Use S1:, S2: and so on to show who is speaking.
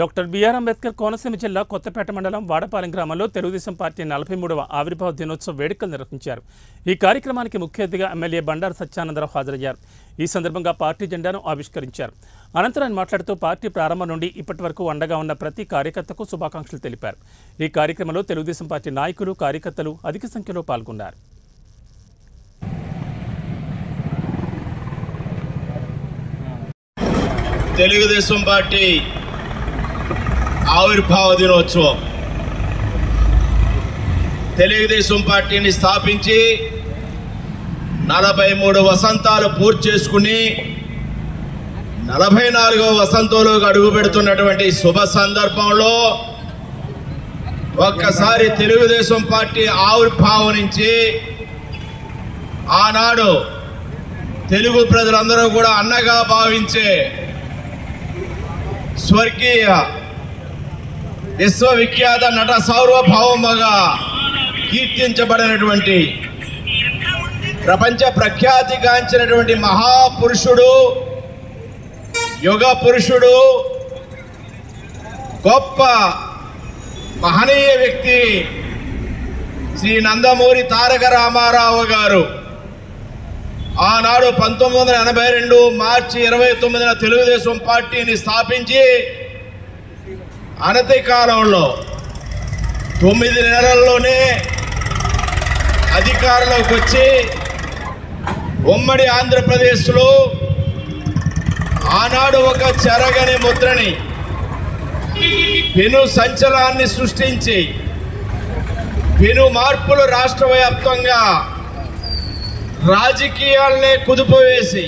S1: Doctor BR Ambedkar Konaseema జిల్లా కొత్తపేట మండలం వాడపాలెం గ్రామంలో తెలుగుదేశం పార్టీ 43వ ఆవిర్భావ దినోత్సవ వేడుకలు నిర్వహించారు. ఈ కార్యక్రమానికి ముఖ్య అతిథిగా ఎమ్మెల్యే బండారు సత్యానందరావు హాజరయ్యారు. ఈ సందర్భంగా పార్టీ జెండాను ఆవిష్కరించారు. అనంతరం ఆయన మాట్లాడుతూ పార్టీ ప్రారంభం నుండి ఇప్పటి వరకు అండగా ఉన్న ప్రతి కార్యకర్తకు శుభాకాంక్షలు తెలిపారు. ఈ కార్యక్రమంలో తెలుగుదేశం పార్టీ నాయకులు, కార్యకర్తలు అధిక సంఖ్యలో పాల్గొన్నారు.
S2: తెలుగుదేశం పార్టీ ఆవిర్భావ దినోత్సవం. తెలుగుదేశం పార్టీని స్థాపించి 43 వసంతాలు పూర్తి చేసుకుని 44వ వసంతంలోకి అడుగు పెడుతున్నటువంటి శుభ సందర్భంలో ఒక్కసారి తెలుగుదేశం పార్టీ ఆవిర్భావం నుంచి ఆనాడు తెలుగు ప్రజలందరూ కూడా అన్నగా భావించే స్వర్గీయ విశ్వవిఖ్యాత నట సార్వభౌమగా కీర్తించబడినటువంటి ప్రపంచ ప్రఖ్యాతిగాంచినటువంటి మహాపురుషుడు, యుగ పురుషుడు, గొప్ప మహనీయ వ్యక్తి శ్రీ నందమూరి తారక రామారావు గారు ఆనాడు 1982 మార్చి 29న తెలుగుదేశం పార్టీని స్థాపించి అనతి కాలంలో 9 నెలల్లోనే అధికారంలోకి వచ్చి ఉమ్మడి ఆంధ్రప్రదేశ్లో ఆనాడు ఒక చెరగని ముద్రని, పెను సంచలనాన్ని సృష్టించి పెను మార్పులు రాష్ట్ర వ్యాప్తంగా రాజకీయాలనే కుదుపు వేసి